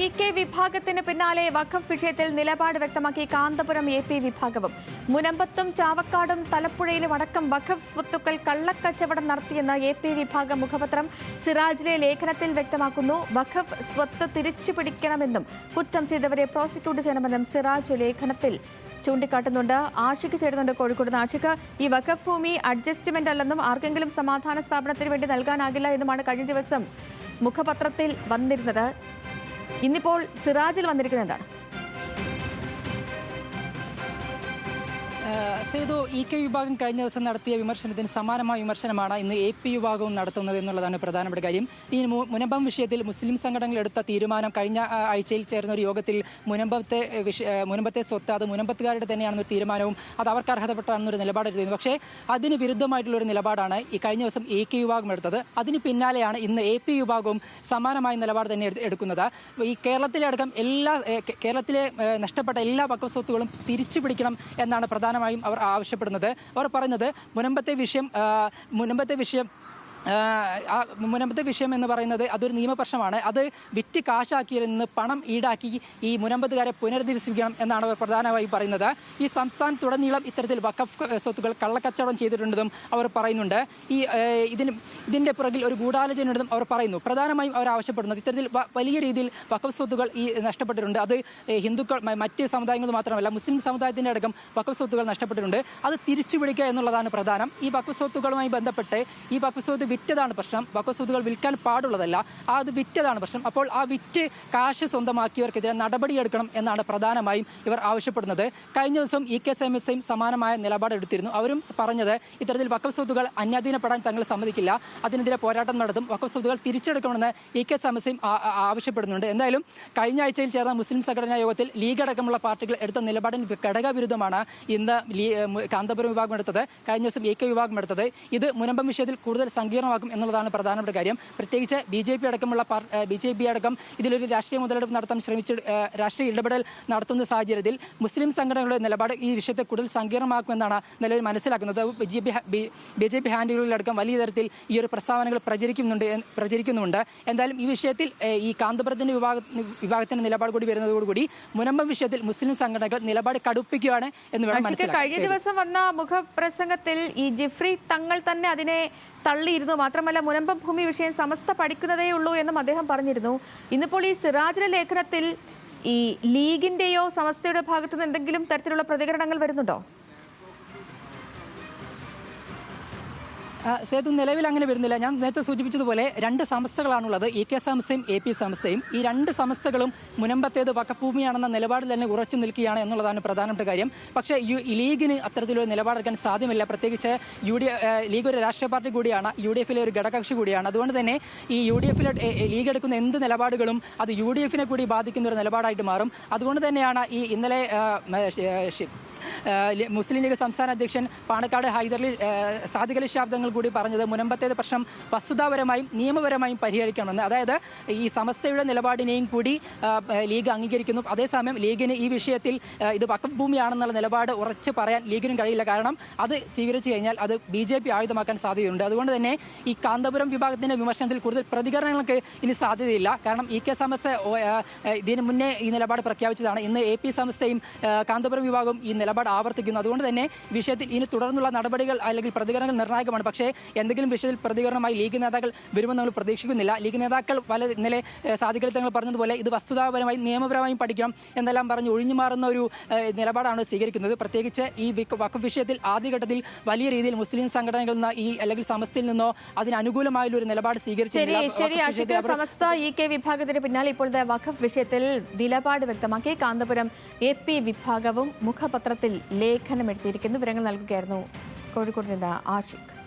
ഇ.കെ. വിഭാഗത്തിന് പിന്നാലെ വഖഫ് വിഷയത്തിൽ നിലപാട് വ്യക്തമാക്കി കാന്തപുരം എ.പി. വിഭാഗവും. മുനമ്പത്തും ചാവക്കാടും തലപ്പുഴയിലും അടക്കം വഖഫ് സ്വത്തുക്കൾ കള്ളക്കച്ചവടം നടത്തിയെന്ന് എ.പി. വിഭാഗം മുഖപത്രം സിറാജിലെ ലേഖനത്തിൽ വ്യക്തമാക്കുന്നു. വഖഫ് സ്വത്ത് തിരിച്ചുപിടിക്കണമെന്നും കുറ്റം ചെയ്തവരെ പ്രോസിക്യൂട്ട് ചെയ്യണമെന്നും സിറാജ് ലേഖനത്തിൽ ചൂണ്ടിക്കാട്ടുന്നുണ്ട്. ആഷിക്ക് ചേരുന്നുണ്ട് കോഴിക്കോട്. ആഷിക്ക്, ഈ വഖഫ് ഭൂമി അഡ്ജസ്റ്റ്മെന്റ് അല്ലെന്നും ആർക്കെങ്കിലും സമാധാന സ്ഥാപനത്തിന് വേണ്ടി നൽകാനാകില്ല എന്നുമാണ് കഴിഞ്ഞ ദിവസം മുഖപത്രത്തിൽ വന്നിരുന്നത്. ഇന്നിപ്പോൾ സിറാജിൽ വന്നിരിക്കുന്നത് എന്താണ്? സേതു, ഇ.കെ. വിഭാഗം കഴിഞ്ഞ ദിവസം നടത്തിയ വിമർശനത്തിന് സമാനമായ വിമർശനമാണ് ഇന്ന് എ.പി. വിഭാഗവും നടത്തുന്നത് എന്നുള്ളതാണ് പ്രധാനപ്പെട്ട കാര്യം. ഈ മുനമ്പം വിഷയത്തിൽ മുസ്ലിം സംഘടനകൾ എടുത്ത തീരുമാനം കഴിഞ്ഞ ആഴ്ചയിൽ ചേർന്ന ഒരു യോഗത്തിൽ മുനമ്പത്തെ സ്വത്ത് അത് മുനമ്പത്തുകാരുടെ തന്നെയാണെന്നൊരു തീരുമാനവും അത് അവർക്ക് അർഹതപ്പെട്ടാണെന്നൊരു നിലപാടെടുത്തിരുന്നു. പക്ഷേ അതിന് വിരുദ്ധമായിട്ടുള്ളൊരു നിലപാടാണ് ഈ കഴിഞ്ഞ ദിവസം എ.കെ. വിഭാഗം എടുത്തത്. അതിന് പിന്നാലെയാണ് ഇന്ന് എ.പി. വിഭാഗവും സമാനമായ നിലപാട് തന്നെ എടുക്കുന്നത്. ഈ കേരളത്തിലെ നഷ്ടപ്പെട്ട എല്ലാ വഖഫ് സ്വത്തുകളും തിരിച്ചു പിടിക്കണം എന്നാണ് പ്രധാനമായും അവർ ആവശ്യപ്പെടുന്നത്. അവർ പറയുന്നത് മുനമ്പത്തെ വിഷയം എന്ന് പറയുന്നത് അതൊരു നിയമപ്രശ്നമാണ്. അത് വിറ്റ് കാശാക്കിയിരുന്ന് പണം ഈടാക്കി ഈ മുനമ്പത്തുകാരെ പുനരധിവസിപ്പിക്കണം എന്നാണ് അവർ പ്രധാനമായും പറയുന്നത്. ഈ സംസ്ഥാനത്തുടനീളം ഇത്തരത്തിൽ വഖഫ് സ്വത്തുക്കൾ കള്ളക്കച്ചവടം ചെയ്തിട്ടുണ്ടെന്നും അവർ പറയുന്നുണ്ട്. ഇതിൻ്റെ പുറകിൽ ഒരു ഗൂഢാലോചനയുണ്ടെന്നും അവർ പറയുന്നു. പ്രധാനമായും അവർ ആവശ്യപ്പെടുന്നത് ഇത്തരത്തിൽ വലിയ രീതിയിൽ വഖഫ് സ്വത്തുകൾ ഈ നഷ്ടപ്പെട്ടിട്ടുണ്ട്. അത് ഹിന്ദുക്കൾ മറ്റ് സമുദായങ്ങൾ മാത്രമല്ല മുസ്ലിം സമുദായത്തിൻ്റെ അടക്കം വഖഫ് സ്വത്തുകൾ നഷ്ടപ്പെട്ടിട്ടുണ്ട്. അത് തിരിച്ചുപിടിക്കുക എന്നുള്ളതാണ് പ്രധാനം. ഈ വഖഫ് സ്വത്തുക്കളുമായി ബന്ധപ്പെട്ട് ഈ വഖഫ് സ്വത്ത് വിറ്റതാണ് പ്രശ്നം. വഖഫ് സ്വത്തുകൾ വിൽക്കാൻ പാടുള്ളതല്ല, അത് വിറ്റതാണ് പ്രശ്നം. അപ്പോൾ ആ വിറ്റ് കാശ് സ്വന്തമാക്കിയവർക്കെതിരെ നടപടിയെടുക്കണം എന്നാണ് പ്രധാനമായും ഇവർ ആവശ്യപ്പെടുന്നത്. കഴിഞ്ഞ ദിവസം ഇ.കെ. സമസ്യയും സമാനമായ നിലപാടെടുത്തിരുന്നു. അവരും പറഞ്ഞത് ഇത്തരത്തിൽ വഖഫ് സ്വത്തുകൾ അന്യാധീനപ്പെടാൻ തങ്ങൾ സമ്മതിക്കില്ല, അതിനെതിരെ പോരാട്ടം നടത്തും, വഖഫ് സ്വത്തുകൾ തിരിച്ചെടുക്കണമെന്ന് ഇ.കെ. സമസ്യയും ആവശ്യപ്പെടുന്നുണ്ട്. എന്തായാലും കഴിഞ്ഞ ആഴ്ചയിൽ ചേർന്ന മുസ്ലിം സംഘടനാ യോഗത്തിൽ ലീഗ് അടക്കമുള്ള പാർട്ടികൾ എടുത്ത നിലപാടിന് ഘടകവിരുദ്ധമാണ് ഇന്ന് കാന്തപുരം വിഭാഗം എടുത്തത്, കഴിഞ്ഞ ദിവസം എ.കെ. വിഭാഗം എടുത്തത്. ഇത് മുനമ്പം വിഷയത്തിൽ കൂടുതൽ സങ്കീർണമാക്കും എന്നുള്ളതാണ് പ്രധാനപ്പെട്ട കാര്യം. പ്രത്യേകിച്ച് ബി ജെ പി അടക്കം ഇതിലൊരു രാഷ്ട്രീയ മുതലെടുപ്പ് നടത്താൻ രാഷ്ട്രീയ ഇടപെടൽ നടത്തുന്ന സാഹചര്യത്തിൽ മുസ്ലിം സംഘടനകളുടെ നിലപാട് ഈ വിഷയത്തെ കൂടുതൽ സങ്കീർണമാക്കുമെന്നാണ് നിലവിൽ മനസ്സിലാക്കുന്നത്. ബി ജെ പി ഹാൻഡിലുകളിലടക്കം വലിയ തരത്തിൽ ഈ ഒരു പ്രസ്താവനകൾ പ്രചരിക്കുന്നുണ്ട്. എന്തായാലും ഈ വിഷയത്തിൽ ഈ കാന്തപുരത്തിന്റെ വിഭാഗത്തിന്റെ നിലപാട് കൂടി വരുന്നതോടുകൂടി മുനമ്പം വിഷയത്തിൽ മുസ്ലിം സംഘടനകൾ നിലപാട് കടുപ്പിക്കുകയാണ് എന്ന് വേണം മനസ്സിലാക്കാൻ. കഴിഞ്ഞ ദിവസം വന്ന മുഖപ്രസംഗത്തിൽ ഈ ജിഫ്രി തങ്ങൾ തന്നെ അതിനെ തള്ളിയിരുന്നു. മാത്രമല്ല മുനമ്പം ഭൂമി വിഷയം സമസ്ത പഠിക്കുന്നതേ ഉള്ളൂ എന്നും അദ്ദേഹം പറഞ്ഞിരുന്നു. ഇന്നിപ്പോൾ ഈ സിറാജിലെ ലേഖനത്തിൽ ഈ ലീഗിന്റെയോ സമസ്തയുടെ ഭാഗത്തുനിന്ന് എന്തെങ്കിലും തരത്തിലുള്ള പ്രതികരണങ്ങൾ വരുന്നുണ്ടോ? സേതു, നിലവിൽ അങ്ങനെ വരുന്നില്ല. ഞാൻ നേരത്തെ സൂചിപ്പിച്ചതുപോലെ രണ്ട് സമസ്തകളാണുള്ളത്, ഇ.കെ. സമസ്തയും എ.പി. സമസ്തയും. ഈ രണ്ട് സമസ്തകളും മുനമ്പത്തേത് വഖഫ് ഭൂമിയാണെന്ന നിലപാടിൽ തന്നെ ഉറച്ചു നിൽക്കുകയാണ് എന്നുള്ളതാണ് പ്രധാനപ്പെട്ട കാര്യം. പക്ഷേ ലീഗിന് അത്തരത്തിലൊരു നിലപാടെടുക്കാൻ സാധ്യമല്ല. പ്രത്യേകിച്ച് ലീഗ് ഒരു രാഷ്ട്രീയ പാർട്ടി കൂടിയാണ്, UDF-ലെ ഒരു ഘടകകക്ഷി കൂടിയാണ്. അതുകൊണ്ട് തന്നെ ഈ UDF-ലെ ലീഗ് എടുക്കുന്ന എന്ത് നിലപാടുകളും അത് UDF-നെ കൂടി ബാധിക്കുന്ന ഒരു നിലപാടായിട്ട് മാറും. അതുകൊണ്ട് തന്നെയാണ് ഈ ഇന്നലെ മുസ്ലിം ലീഗ് സംസ്ഥാന അധ്യക്ഷൻ പാണക്കാട് സാദിഖ് അലി ശബ്ദങ്ങൾ കൂടി പറഞ്ഞത് മുനമ്പത്തേത് പ്രശ്നം വസ്തുതാപരമായും നിയമപരമായും പരിഹരിക്കണമെന്ന്. അതായത് ഈ സമസ്തയുടെ നിലപാടിനെയും കൂടി ലീഗ് അംഗീകരിക്കുന്നു. അതേസമയം ലീഗിന് ഈ വിഷയത്തിൽ ഇത് വഖഫ് ഭൂമിയാണെന്നുള്ള നിലപാട് ഉറച്ച് പറയാൻ ലീഗിനും കഴിയില്ല. കാരണം അത് സ്വീകരിച്ചു കഴിഞ്ഞാൽ അത് BJP ആയുധമാക്കാൻ സാധ്യതയുണ്ട്. അതുകൊണ്ട് തന്നെ ഈ കാന്തപുരം വിഭാഗത്തിൻ്റെ വിമർശനത്തിൽ കൂടുതൽ പ്രതികരണങ്ങൾക്ക് ഇനി സാധ്യതയില്ല. കാരണം ഇ.കെ. സമസ്ത ഇതിന് മുന്നേ ഈ നിലപാട് പ്രഖ്യാപിച്ചതാണ്. ഇന്ന് എ.പി. സമസ്തയും കാന്തപുരം വിഭാഗവും ഈ നിലപാട് ആവർത്തിക്കുന്നു. അതുകൊണ്ട് തന്നെ വിഷയത്തിൽ ഇനി തുടർന്നുള്ള നടപടികൾ അല്ലെങ്കിൽ പ്രതികരണങ്ങൾ നിർണായകമാണ്. പക്ഷേ എന്തെങ്കിലും വിഷയത്തിൽ പ്രതികരണമായി ലീഗ് നേതാക്കൾ വരുമെന്ന് നമ്മൾ പ്രതീക്ഷിക്കുന്നില്ല. ലീഗ് നേതാക്കൾ ഇന്നലെ സാദിഖ് അലി തങ്ങൾ പറഞ്ഞതുപോലെ ഇത് വസ്തുതാപരമായും നിയമപരമായും പഠിക്കണം എന്നെല്ലാം പറഞ്ഞ് ഒഴിഞ്ഞു മാറുന്ന ഒരു നിലപാടാണ് സ്വീകരിക്കുന്നത്. പ്രത്യേകിച്ച് ഈ വഖഫ് വിഷയത്തിൽ ആദ്യഘട്ടത്തിൽ വലിയ രീതിയിൽ മുസ്ലിം സംഘടനകളിൽ നിന്ന് അല്ലെങ്കിൽ സമസ്തയിൽ നിന്നോ അതിന് അനുകൂലമായുള്ള ഒരു നിലപാട് സ്വീകരിച്ചില്ല. സമസ്ത ഇ.കെ. വിഭാഗത്തിന് പിന്നാലെ ഇപ്പോഴത്തെ വഖഫ് വിഷയത്തിൽ നിലപാട് വ്യക്തമാക്കി കാന്തപുരം എ.പി. വിഭാഗവും മുഖപത്രത്തിൽ ലേഖനം എഴുതിയിരിക്കുന്നു. വിവരങ്ങൾ നൽകുകയായിരുന്നു കോഴിക്കോട് നിന്ന് ആഷിഖ്.